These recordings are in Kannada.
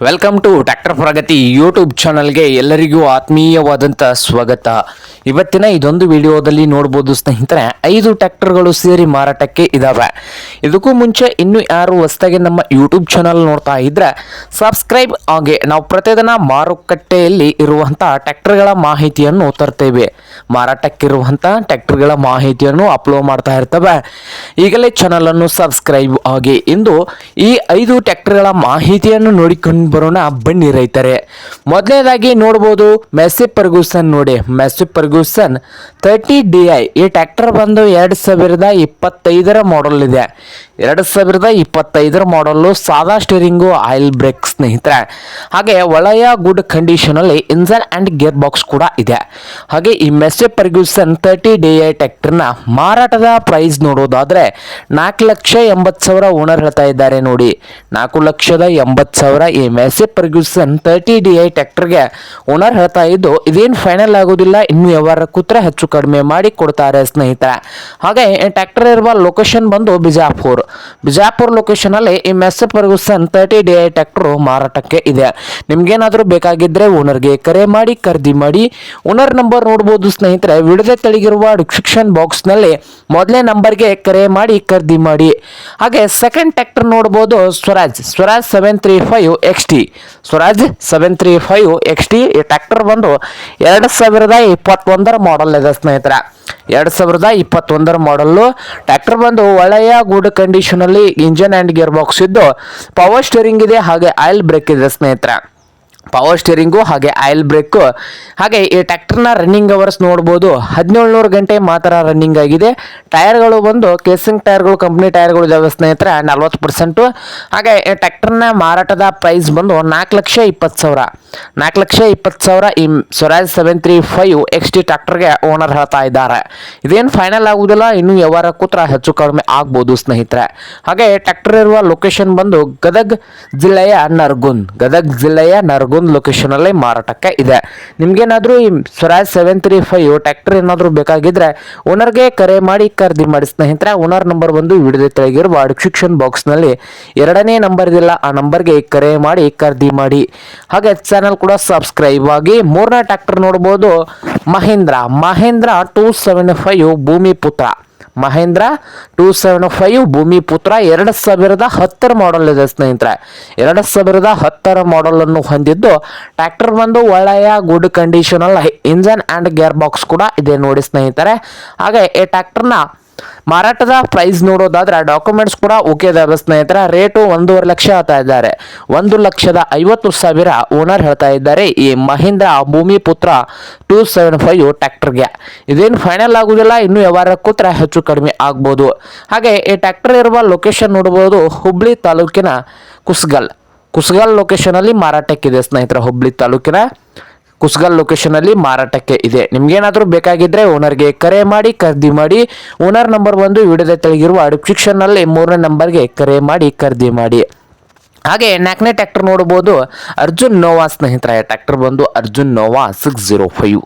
Welcome to tractor Pragati YouTube ಚಾನಲ್ಗೆ ಎಲ್ಲರಿಗೂ ಆತ್ಮೀಯವಾದಂಥ ಸ್ವಾಗತ. ಇವತ್ತಿನ ಇದೊಂದು ವಿಡಿಯೋದಲ್ಲಿ ನೋಡ್ಬೋದು ಸ್ನೇಹಿತರೆ, 5 ಟ್ರ್ಯಾಕ್ಟರ್ಗಳು ಸೇರಿ ಮಾರಾಟಕ್ಕೆ ಇದ್ದಾವೆ. ಇದಕ್ಕೂ ಮುಂಚೆ ಇನ್ನೂ ಯಾರು ಹೊಸದಾಗಿ ನಮ್ಮ ಯೂಟ್ಯೂಬ್ ಚಾನಲ್ ನೋಡ್ತಾ ಇದ್ರೆ ಸಬ್ಸ್ಕ್ರೈಬ್ ಆಗಿ ನಾವು ಪ್ರತಿದಿನ ಮಾರುಕಟ್ಟೆಯಲ್ಲಿ ಇರುವಂಥ ಟ್ರ್ಯಾಕ್ಟರ್ಗಳ ಮಾಹಿತಿಯನ್ನು ತರ್ತೇವೆ. ಮಾರಾಟಕ್ಕಿರುವಂಥ ಟ್ರ್ಯಾಕ್ಟರ್ಗಳ ಮಾಹಿತಿಯನ್ನು ಅಪ್ಲೋಡ್ ಮಾಡ್ತಾ ಇರ್ತವೆ. ಈಗಲೇ ಚಾನಲನ್ನು ಸಬ್ಸ್ಕ್ರೈಬ್ ಆಗಿ. ಇಂದು ಈ 5 ಟ್ರ್ಯಾಕ್ಟರ್ಗಳ ಮಾಹಿತಿಯನ್ನು ನೋಡಿಕೊಂಡು ಬರೋಣ ಬನ್ನಿ ರೈತರೆ. ಮೊದಲನೇದಾಗಿ ನೋಡಬಹುದು ಮೆಸ್ಸಿ ಫರ್ಗೂಸನ್. ನೋಡಿ, ಮೆಸ್ಸಿ ಫರ್ಗೂಸನ್ 30DI ಈ ಟ್ರ್ಯಾಕ್ಟರ್ ಬಂದು 2025 ಮಾಡೆಲ್ ಇದೆ. 2025 ಮಾಡಲು ಸಾದಾ ಸ್ಟೀರಿಂಗು, ಆಯಿಲ್ ಬ್ರೇಕ್ ಸ್ನೇಹಿತರೆ. ಹಾಗೆ ಒಳ್ಳೆಯ ಗುಡ್ ಕಂಡೀಷನ್ ಅಲ್ಲಿ ಇಂಜನ್ ಅಂಡ್ ಗೇರ್ ಬಾಕ್ಸ್ ಕೂಡ ಇದೆ. ಹಾಗೆ ಈ ಮೆಸ್ಸಿ ಫರ್ಗೂಸನ್ 30DI ಟ್ರ್ಯಾಕ್ಟರ್ನ ಮಾರಾಟದ ಪ್ರೈಸ್ ನೋಡೋದಾದ್ರೆ 4,80,000 ಓನರ್ ಹೇಳ್ತಾ ಇದ್ದಾರೆ. ನೋಡಿ, 4,80,000 ಈ ಮೆಸ್ಸಿ ಫರ್ಗೂಸನ್ 30DI ಟ್ರ್ಯಾಕ್ಟರ್ಗೆ ಓನರ್ ಹೇಳ್ತಾ ಇದ್ದು, ಇದೇನು ಫೈನಲ್ ಆಗೋದಿಲ್ಲ, ಇನ್ನು ವ್ಯವಹಾರ ಕೂತ್ರೆ ಹೆಚ್ಚು ಕಡಿಮೆ ಮಾಡಿ ಕೊಡ್ತಾರೆ ಸ್ನೇಹಿತರೆ. ಹಾಗೆ ಟ್ರ್ಯಾಕ್ಟರ್ ಇರುವ ಲೊಕೇಶನ್ ಬಂದು ಬಿಜಾಪುರ ಲೊಕೇಶನ್ ಅಲ್ಲಿ ಈ ಮೆಸ್ಸಿ ಫರ್ಗೂಸನ್ 30DI ಟ್ರ್ಯಾಕ್ಟರ್ ಮಾರಾಟಕ್ಕೆ ಇದೆ. ನಿಮ್ಗೇನಾದ್ರೂ ಬೇಕಾಗಿದ್ರೆ ಓನರ್ಗೆ ಕರೆ ಮಾಡಿ ಖರೀದಿ ಮಾಡಿ. ಓನರ್ ನಂಬರ್ ನೋಡಬಹುದು ಸ್ನೇಹಿತರೆ, ವಿಡಿಯೋದ ತೆಳಗಿರುವ ಡಿಸ್ಕ್ರಿಪ್ಷನ್ ಬಾಕ್ಸ್ ನಲ್ಲಿ ಮೊದಲನೇ ನಂಬರ್ಗೆ ಕರೆ ಮಾಡಿ ಖರೀದಿ ಮಾಡಿ. ಹಾಗೆ ಸೆಕೆಂಡ್ ಟ್ರ್ಯಾಕ್ಟರ್ ನೋಡಬಹುದು ಸ್ವರಾಜ್ 735XT. ಸ್ವರಾಜ್ 735XT ಈ ಟ್ರ್ಯಾಕ್ಟರ್ ಬಂದು 2021 ಮಾಡೆಲ್ ಇದೆ ಸ್ನೇಹಿತರೆ. 2021 ಮಾಡಲ್ಲು ಟ್ರ್ಯಾಕ್ಟರ್ ಬಂದು ಒಳ್ಳೆಯ ಗುಡ್ ಕಂಡೀಷನ್ ಅಲ್ಲಿ ಇಂಜನ್ ಅಂಡ್ ಗೇರ್ ಬಾಕ್ಸ್ ಇದ್ದು ಪವರ್ ಸ್ಟೀರಿಂಗ್ ಇದೆ. ಹಾಗೆ ಆಯಿಲ್ ಬ್ರೇಕ್ ಇದೆ ಸ್ನೇಹಿತರೆ. ಪವರ್ ಸ್ಟೀರಿಂಗು ಹಾಗೆ ಆಯಿಲ್ ಬ್ರೇಕು. ಹಾಗೆ ಈ ಟ್ರ್ಯಾಕ್ಟರ್ನ ರನ್ನಿಂಗ್ ಅವರ್ಸ್ ನೋಡ್ಬೋದು, 1700 ಗಂಟೆ ಮಾತ್ರ ರನ್ನಿಂಗ್ ಆಗಿದೆ. ಟೈರ್ಗಳು ಬಂದು ಕೇಸಿಂಗ್ ಟೈರ್ಗಳು, ಕಂಪ್ನಿ ಟೈರ್ಗಳು ಇದಾವೆ ಸ್ನೇಹಿತರೆ, 40%. ಹಾಗೆ ಈ ಟ್ರ್ಯಾಕ್ಟರ್ನ ಮಾರಾಟದ ಪ್ರೈಸ್ ಬಂದು 4,20,000. 4,20,000 ಈ ಸ್ವರಾಜ್ 735XT ಟ್ರ್ಯಾಕ್ಟರ್ಗೆ ಓನರ್ ಹೇಳ್ತಾ ಇದ್ದಾರೆ. ಇದೇನು ಫೈನಲ್ ಆಗುವುದಿಲ್ಲ, ಇನ್ನು ವ್ಯವಹಾರ ಕೂತ್ರ ಹೆಚ್ಚು ಕಡಿಮೆ ಆಗ್ಬೋದು ಸ್ನೇಹಿತರೆ. ಹಾಗೆ ಟ್ರ್ಯಾಕ್ಟರ್ ಇರುವ ಲೊಕೇಶನ್ ಬಂದು ಗದಗ್ ಜಿಲ್ಲೆಯ ನರಗುಂದ್ ಲೊಕೇಶನ್ ಅಲ್ಲಿ ಮಾರಾಟಕ್ಕೆ ಇದೆ. ನಿಮ್ಗೇನಾದ್ರೂ ಈ ಸ್ವರಾಜ್ 735 ಟ್ರ್ಯಾಕ್ಟರ್ ಏನಾದ್ರೂ ಬೇಕಾಗಿದ್ರೆ ಓನರ್ಗೆ ಕರೆ ಮಾಡಿ ಖರೀದಿ ಮಾಡಿ ಸ್ನೇಹಿತರೆ. ಓನರ್ ನಂಬರ್ ಬಂದು ವಿಡಿಯೋದ ತೆಳಗಿರುವ ಡಿಸ್ಕ್ರಿಪ್ಷನ್ ಬಾಕ್ಸ್ ನಲ್ಲಿ 2ನೇ ನಂಬರ್ ಇದೆಯಲ್ಲ, ಆ ನಂಬರ್ಗೆ ಕರೆ ಮಾಡಿ ಖರೀದಿ ಮಾಡಿ. ಹಾಗೆ ಚಾನಲ್ ಕೂಡ ಸಬ್ಸ್ಕ್ರೈಬ್ ಆಗಿ. 3ನೇ ಟ್ರ್ಯಾಕ್ಟರ್ ನೋಡಬಹುದು ಮಹೇಂದ್ರ 275 ಭೂಮಿಪುತ್ರ 2010 ಮಾಡೆಲ್ ಇದೆ ಸ್ನೇಹಿತರೆ. 2010 ಮಾಡೆಲ್ ಅನ್ನು ಹೊಂದಿದ್ದು ಟ್ರ್ಯಾಕ್ಟರ್ ಬಂದು ಒಳ್ಳೆಯ ಗುಡ್ ಕಂಡೀಷನ್ ಅಲ್ಲಿ ಇಂಜನ್ ಅಂಡ್ ಗೇರ್ ಬಾಕ್ಸ್ ಕೂಡ ಇದೆ ನೋಡಿ ಸ್ನೇಹಿತರೆ. ಹಾಗೆ ಈ ಟ್ರ್ಯಾಕ್ಟರ್ನ ಮಾರಾಟದ ಪ್ರೈಸ್ ನೋಡೋದಾದ್ರೆ ಡಾಕ್ಯುಮೆಂಟ್ಸ್ ಕೂಡ ಓಕೆ ಇದಾವೆ ಸ್ನೇಹಿತರೆ. ರೇಟು 1.5 ಲಕ್ಷ ಹೇಳ್ತಾ ಇದ್ದಾರೆ. 1,50,000 ಓನರ್ ಹೇಳ್ತಾ ಇದ್ದಾರೆ ಈ ಮಹೀಂದ್ರ ಭೂಮಿಪುತ್ರ 275 ಟ್ರ್ಯಾಕ್ಟರ್ಗೆ. ಇದೇನು ಫೈನಲ್ ಆಗುದಿಲ್ಲ, ಇನ್ನು ವ್ಯವಹಾರ ಕೂತ್ರೆ ಹೆಚ್ಚು ಕಡಿಮೆ ಆಗ್ಬೋದು. ಹಾಗೆ ಈ ಟ್ರ್ಯಾಕ್ಟರ್ ಇರುವ ಲೊಕೇಶನ್ ನೋಡಬಹುದು, ಹುಬ್ಳಿ ತಾಲೂಕಿನ ಕುಸ್ಗಲ್ ಲೊಕೇಶನ್ ಅಲ್ಲಿ ಮಾರಾಟಕ್ಕಿದೆ ಸ್ನೇಹಿತರೆ. ಹುಬ್ಳಿ ತಾಲೂಕಿನ ಕುಸ್ಗಲ್ ಲೊಕೇಶನ್ ಅಲ್ಲಿ ಮಾರಾಟಕ್ಕೆ ಇದೆ. ನಿಮ್ಗೇನಾದ್ರೂ ಬೇಕಾಗಿದ್ರೆ ಓನರ್ಗೆ ಕರೆ ಮಾಡಿ ಖರೀದಿ ಮಾಡಿ. ಓನರ್ ನಂಬರ್ ಬಂದು ವಿಡಿಯೋದ ತೆಳಗಿರುವ ಡಿಸ್ಕ್ರಿಪ್ಷನ್ ನಲ್ಲಿ 3ನೇ ನಂಬರ್ಗೆ ಕರೆ ಮಾಡಿ ಖರೀದಿ ಮಾಡಿ. ಹಾಗೆ 4ನೇ ಟ್ರ್ಯಾಕ್ಟರ್ ನೋಡಬಹುದು ಅರ್ಜುನ್ ನೋವಾ ಸ್ನೇಹಿತರೆ. ಟ್ರ್ಯಾಕ್ಟರ್ ಬಂದು ಅರ್ಜುನ್ ನೋವಾ 605.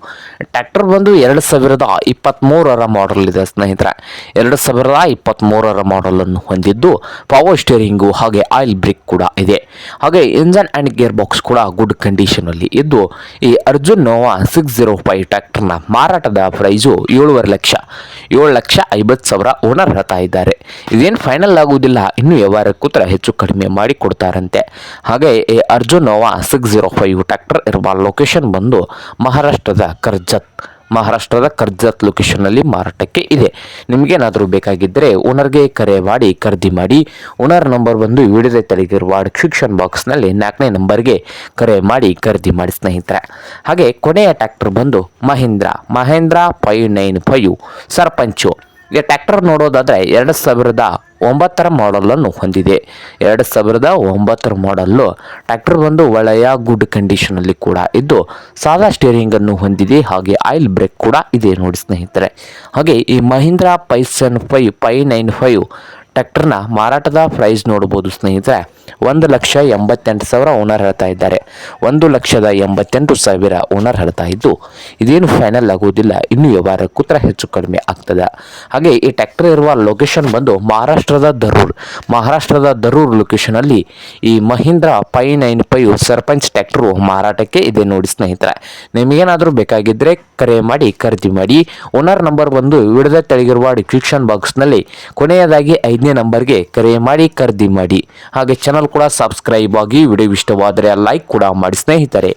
ಟ್ರ್ಯಾಕ್ಟರ್ ಬಂದು 2023 ಮಾಡೆಲ್ ಇದೆ ಸ್ನೇಹಿತರೆ. 2023 ಮಾಡೆಲ್ ಅನ್ನು ಹೊಂದಿದ್ದು ಪವರ್ ಸ್ಟೀರಿಂಗು ಹಾಗೆ ಆಯಿಲ್ ಬ್ರೇಕ್ ಕೂಡ ಇದೆ. ಹಾಗೆ ಇಂಜನ್ ಅಂಡ್ ಗೇರ್ ಬಾಕ್ಸ್ ಕೂಡ ಗುಡ್ ಕಂಡೀಷನ್ ಅಲ್ಲಿ ಇದ್ದು ಈ ಅರ್ಜುನ್ ನೋವಾ 605 ಟ್ರ್ಯಾಕ್ಟರ್ನ ಮಾರಾಟದ ಪ್ರೈಸು 7,50,000 ಓನರ್ ಹೇಳ್ತಾ ಇದ್ದಾರೆ. ಇದೇನು ಫೈನಲ್ ಆಗುವುದಿಲ್ಲ, ಇನ್ನು ವ್ಯವಹಾರ ಕೂತ್ರ ಹೆಚ್ಚು ಕಡಿಮೆ ಮಾಡಿ ಕೊಡ್ತಾರೆ. ಹಾಗೆ ಅರ್ಜುನ್ ನೋವಾ 605 ಟ್ರ್ಯಾಕ್ಟರ್ ಇರುವ ಲೊಕೇಶನ್ ಬಂದು ಮಹಾರಾಷ್ಟ್ರದ ಕರ್ಜತ್ ಲೊಕೇಶನ್ ಅಲ್ಲಿ ಮಾರಾಟಕ್ಕೆ ಇದೆ. ನಿಮ್ಗೇನಾದ್ರೂ ಬೇಕಾಗಿದ್ದರೆ ಓನರ್ಗೆ ಕರೆ ಮಾಡಿ ಖರೀದಿ ಮಾಡಿ. ಓನರ್ ನಂಬರ್ ಬಂದು ವಿಡಿಯೋದ ತೆಳಗಿರುವ ಡಿಸ್ಕ್ರಿಪ್ಷನ್ ಬಾಕ್ಸ್ ನಲ್ಲಿ 4ನೇ ನಂಬರ್ಗೆ ಕರೆ ಮಾಡಿ ಖರೀದಿ ಮಾಡಿ ಸ್ನೇಹಿತರೆ. ಹಾಗೆ ಕೊನೆಯ ಟ್ರ್ಯಾಕ್ಟರ್ ಬಂದು ಮಹೇಂದ್ರ 595 ಸರ್ಪಂಚು. ಈ ಟ್ರ್ಯಾಕ್ಟರ್ ನೋಡೋದಾದ್ರೆ 2009 ಮಾಡೆಲ್ ಅನ್ನು ಹೊಂದಿದೆ. 2009 ಮಾಡೆಲ್ಲು ಟ್ರ್ಯಾಕ್ಟರ್ ಬಂದು ಒಳ್ಳೆಯ ಗುಡ್ ಕಂಡೀಷನ್ ಅಲ್ಲಿ ಕೂಡ ಇದ್ದು ಸಾದಾ ಸ್ಟೀರಿಂಗ್ ಅನ್ನು ಹೊಂದಿದೆ. ಹಾಗೆ ಆಯಿಲ್ ಬ್ರೇಕ್ ಕೂಡ ಇದೆ ನೋಡಿ ಸ್ನೇಹಿತರೆ. ಹಾಗೆ ಈ ಮಹೀಂದ್ರ 595 ಟ್ರ್ಯಾಕ್ಟರ್ನ ಮಾರಾಟದ ಪ್ರೈಸ್ ನೋಡ್ಬೋದು ಸ್ನೇಹಿತರೆ. 1,88,000 ಓನರ್ ಹೇಳ್ತಾ ಇದ್ದಾರೆ. 1,88,000 ಓನರ್ ಹೇಳ್ತಾ ಇದ್ದು ಇದೇನು ಫೈನಲ್ ಆಗುವುದಿಲ್ಲ, ಇನ್ನು ವ್ಯವಹಾರ ಕೂತ್ರ ಹೆಚ್ಚು ಕಡಿಮೆ ಆಗ್ತದೆ. ಹಾಗೆ ಈ ಟ್ರ್ಯಾಕ್ಟರ್ ಇರುವ ಲೊಕೇಶನ್ ಬಂದು ಮಹಾರಾಷ್ಟ್ರದ ದರೂರ್ ಲೊಕೇಶನ್ ಅಲ್ಲಿ ಈ ಮಹೀಂದ್ರ 595 ಸರ್ಪಂಚ್ ಟ್ರ್ಯಾಕ್ಟರ್ ಮಾರಾಟಕ್ಕೆ ಇದೆ ನೋಡಿ ಸ್ನೇಹಿತರೆ. ನಿಮಗೇನಾದರೂ ಬೇಕಾಗಿದ್ದರೆ ಕರೆ ಮಾಡಿ ಖರೀದಿ ಮಾಡಿ. ಓನರ್ ನಂಬರ್ ಬಂದು ವಿಡಿಯೋದ ತೆಳಗಿರುವ ಡಿಸ್ಕ್ರಿಪ್ಷನ್ ಬಾಕ್ಸ್ನಲ್ಲಿ ಕೊನೆಯದಾಗಿ 5ನೇ ನಂಬರ್ಗೆ ಕರೆ ಮಾಡಿ ಖರೀದಿ ಮಾಡಿ. ಹಾಗೆ ಚಾನಲ್ ಕೂಡ ಸಬ್ಸ್ಕ್ರೈಬ್ ಆಗಿ. ವಿಡಿಯೋ ಇಷ್ಟವಾದರೆ ಲೈಕ್ ಕೂಡ ಮಾಡಿ ಸ್ನೇಹಿತರೆ.